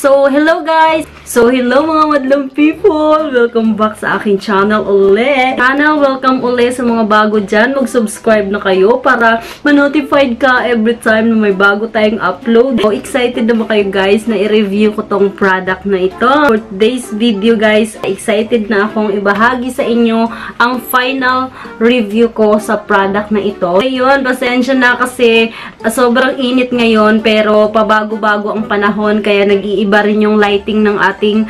So, hello guys! So, hello mga madlang people! Welcome back sa aking channel ulit. Welcome ulit sa mga bago dyan. Mag-subscribe na kayo para ma-notified ka every time na may bago tayong upload. So, excited naman kayo guys na i-review ko tong product na ito. For today's video guys, excited na akong ibahagi sa inyo ang final review ko sa product na ito. Ngayon, pasensya na kasi sobrang init ngayon pero pabago-bago ang panahon kaya nag-iiba rin yung lighting ng ating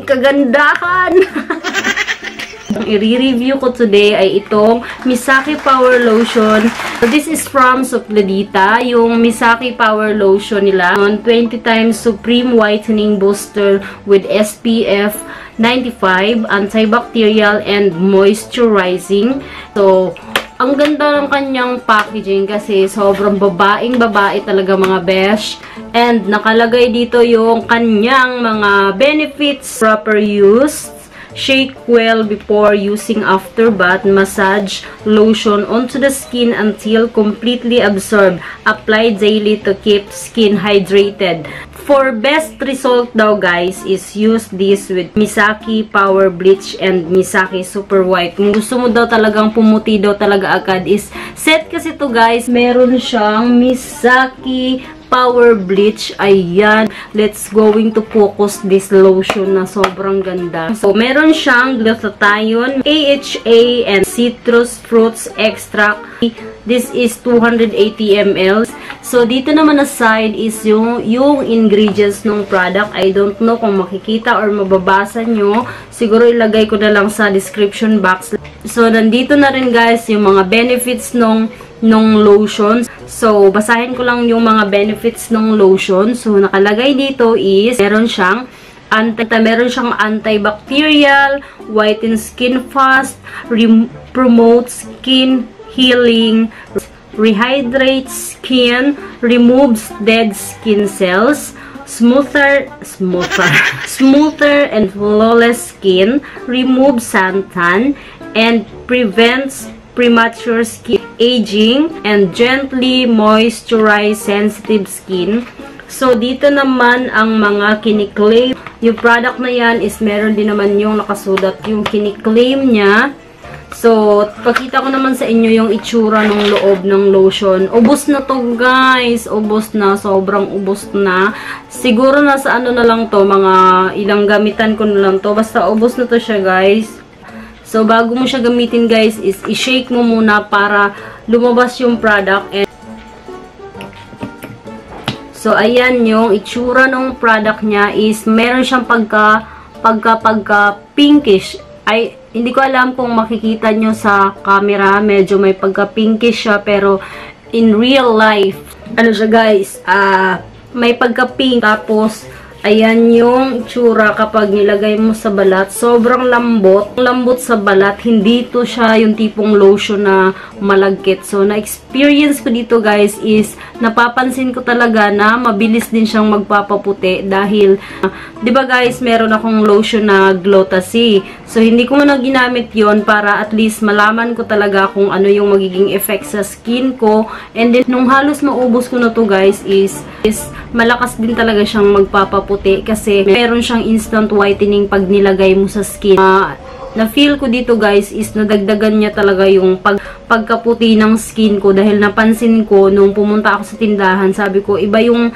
kagandahan. Ang i-review ko today ay itong Misaki Power Lotion. So, this is from Suplidita. Yung Misaki Power Lotion nila. 20 times Supreme Whitening Booster with SPF 95, antibacterial and moisturizing. So, ang ganda ng kanyang packaging kasi sobrang babaeng-babae talaga mga besh. And nakalagay dito yung kanyang mga benefits. Proper use. Shake well before using after bath. Massage lotion onto the skin until completely absorbed. Apply daily to keep skin hydrated. For best result daw guys is use this with Misaki Power Bleach and Misaki Super White. Kung gusto mo daw talagang pumuti daw talaga agad is set kasi to guys. Meron siyang Misaki Power Bleach. Ayan. Let's going to focus this lotion na sobrang ganda. So, meron siyang glutathione, AHA, and citrus fruits extract. This is 280 ml. So, dito naman na side is yung ingredients ng product. I don't know kung makikita or mababasa nyo. Siguro ilagay ko na lang sa description box. So, nandito na rin guys yung mga benefits nung lotion. So, basahin ko lang yung mga benefits ng lotion. So, nakalagay dito is meron siyang antibacterial, whiten skin fast, promotes skin healing, rehydrates skin, removes dead skin cells, smoother and flawless skin, removes suntan, and prevents premature skin aging, and gently moisturize sensitive skin. So, dito naman ang mga kiniklaim. Yung product na yan is meron din naman yung nakasulat yung kiniklaim niya. So, pakita ko naman sa inyo yung itsura ng loob ng lotion. Ubos na to guys. Ubos na. Sobrang ubos na. Siguro nasa ano na lang to. Mga ilang gamitan ko na lang to. Basta ubos na to siya guys. So, bago mo siya gamitin guys is i-shake mo muna para lumabas yung product. And so, ayan yung itsura ng product niya is meron siyang pagka pinkish. Ay, hindi ko alam kung makikita nyo sa camera. Medyo may pagka-pinkish siya. Pero, in real life, ano siya guys, may pagka-pink. Tapos, ayan yung itsura kapag nilagay mo sa balat. Sobrang lambot. Lambot sa balat. Hindi to siya yung tipong lotion na malagkit. So, na-experience ko dito guys is napapansin ko talaga na mabilis din siyang magpapaputi dahil, di ba guys, meron akong lotion na Glotasy. So, hindi ko na ginamit yon para at least malaman ko talaga kung ano yung magiging effect sa skin ko. And then, nung halos maubos ko na to guys is malakas din talaga siyang magpapaputi kasi meron siyang instant whitening pag nilagay mo sa skin. Na-feel ko dito guys is nadagdagan niya talaga yung pagkaputi ng skin ko dahil napansin ko nung pumunta ako sa tindahan, sabi ko iba yung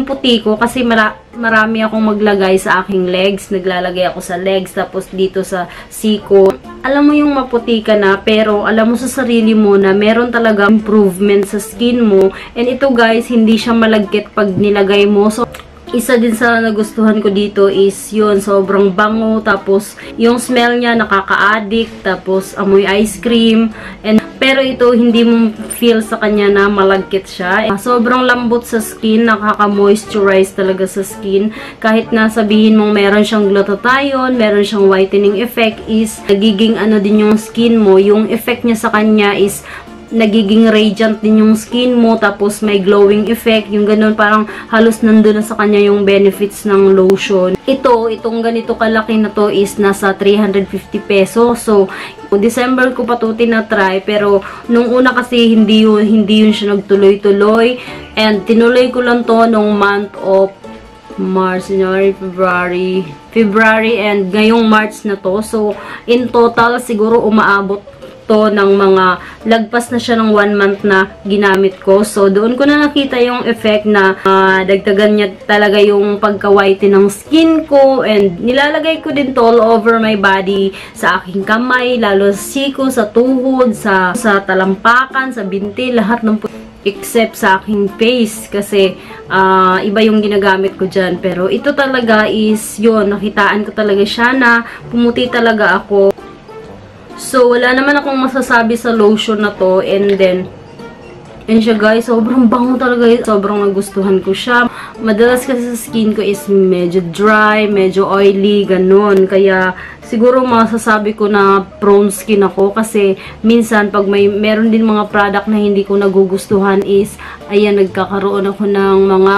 puti ko kasi marami akong maglagay sa aking legs. Naglalagay ako sa legs tapos dito sa siko. Alam mo yung maputi ka na pero alam mo sa sarili mo na meron talaga improvement sa skin mo. And ito guys, hindi siya malagkit pag nilagay mo. So, isa din sa nagustuhan ko dito is yun, sobrang bango, tapos yung smell niya nakaka-addict, tapos amoy ice cream, pero ito hindi mo feel sa kanya na malagkit siya. Sobrang lambot sa skin, nakaka-moisturize talaga sa skin. Kahit na sabihin mong meron siyang glutathione, meron siyang whitening effect, is nagiging ano din yung skin mo, yung effect niya sa kanya is nagiging radiant din yung skin mo, tapos may glowing effect, yung ganun, parang halos nandun na sa kanya yung benefits ng lotion. Itong ganito kalaki na to is nasa 350 pesos. So, December ko pa to tinatry, pero nung una kasi hindi yun siya nagtuloy-tuloy, and tinuloy ko lang to nung month of March, January, February, and ngayong March na to. So, in total, siguro umaabot to ng mga lagpas na siya ng 1 month na ginamit ko. So, doon ko na nakita yung effect na dagdagan niya talaga yung pagka-whiten ng skin ko, and nilalagay ko din to all over my body, sa aking kamay, lalo sa siko, sa tuhod, sa talampakan, sa binti, lahat ng except sa aking face kasi iba yung ginagamit ko dyan. Pero ito talaga is yun, nakitaan ko talaga siya na pumuti talaga ako. So wala naman akong masasabi sa lotion na to, and then siya guys, sobrang bango talaga, sobrang nagustuhan ko siya. Madalas kasi sa skin ko is medyo dry, medyo oily, ganun. Kaya siguro masasabi ko na prone skin ako kasi minsan pag meron din mga product na hindi ko nagugustuhan is ayan, nagkakaroon ako ng mga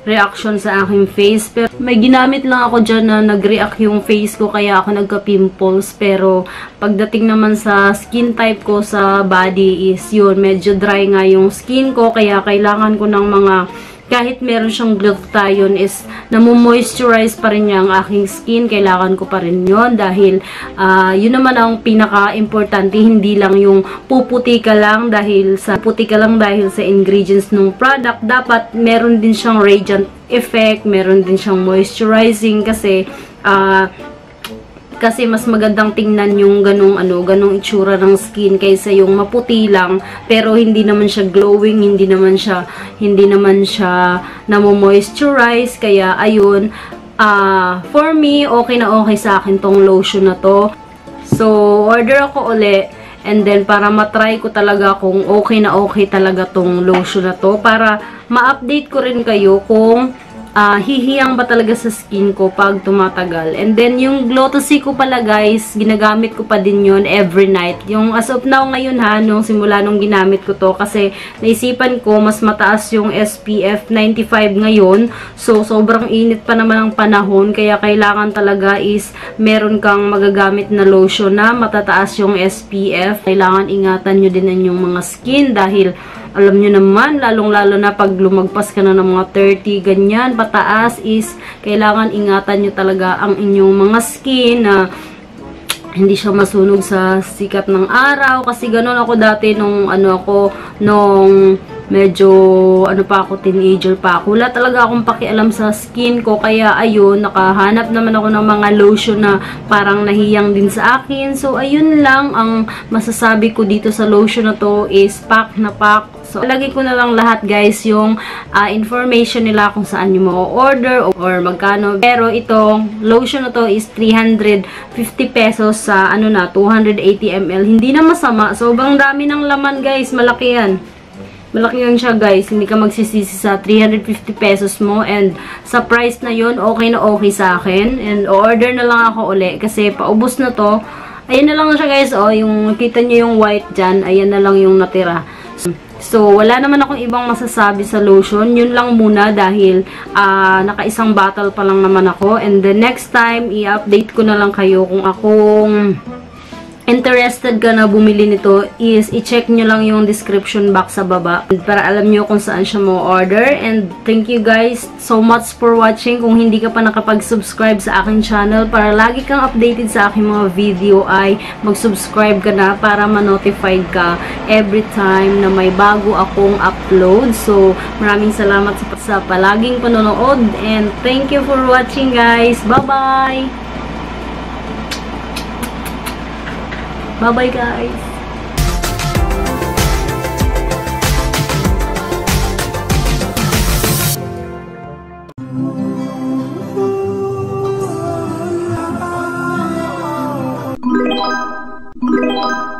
reaction sa aking face. Pero may ginamit lang ako dyan na nag-react yung face ko kaya ako nagka-pimples. Pero pagdating naman sa skin type ko sa body is yun, medyo dry nga yung skin ko kaya kailangan ko ng mga, kahit meron siyang glutathione is namomoisturize pa rin niya ang aking skin. Kailangan ko pa rin yun dahil yun naman ang pinaka-importante, hindi lang yung puputi ka lang dahil sa ingredients ng product. Dapat meron din siyang radiant effect, meron din siyang moisturizing kasi mas magandang tingnan yung ganong itsura ng skin kaysa yung maputi lang pero hindi naman siya glowing, hindi naman siya namo-moisturize. Kaya ayun, for me, okay na okay sa akin tong lotion na to. So, order ako uli, and then para matry ko talaga kung okay na okay talaga tong lotion na to, para ma-update ko rin kayo kung hihiyang ba talaga sa skin ko pag tumatagal. And then, yung Glow2C ko pala guys, ginagamit ko pa din yun every night. Yung as of now ngayon nung simula nung ginamit ko to, kasi naisipan ko mas mataas yung SPF 95 ngayon. So, sobrang init pa naman ang panahon, kaya kailangan talaga is meron kang magagamit na lotion na matataas yung SPF. Kailangan ingatan nyo din ang yung mga skin dahil alam nyo naman, lalong-lalo na pag lumagpas ka na ng mga 30, ganyan, pataas is, kailangan ingatan nyo talaga ang inyong mga skin na hindi siya masunog sa sikat ng araw. Kasi ganun ako dati nung medyo pa ako, teenager pa ako. Wala talaga akong pakialam sa skin ko. Kaya ayun, nakahanap naman ako ng mga lotion na parang nahiyang din sa akin. So ayun lang ang masasabi ko dito sa lotion na to is pack na pack. So lagay ko na lang lahat guys yung information nila kung saan nyo ma-order or magkano. Pero itong lotion na to is 350 pesos sa 280 ml. Hindi na masama. Sobrang dami ng laman guys. Malaki yan. Malaki yan siya guys, hindi ka magsisisi sa 350 pesos mo, and sa price na yun, okay na okay sa akin. And order na lang ako uli kasi paubos na to. Ayan na lang siya guys, yung kita nyo yung white dyan, ayan na lang yung natira. So wala naman akong ibang masasabi sa lotion, yun lang muna dahil naka-isang bottle pa lang naman ako. And the next time, i-update ko na lang kayo kung akong interested ka na bumili nito is i-check nyo lang yung description box sa baba para alam nyo kung saan siya mo order. And thank you guys so much for watching. Kung hindi ka pa nakapag-subscribe sa aking channel para lagi kang updated sa aking mga video, ay mag-subscribe ka na para ma-notify ka every time na may bago akong upload. So maraming salamat sa palaging panonood, and thank you for watching guys. Bye-bye! Bye-bye guys! Wow.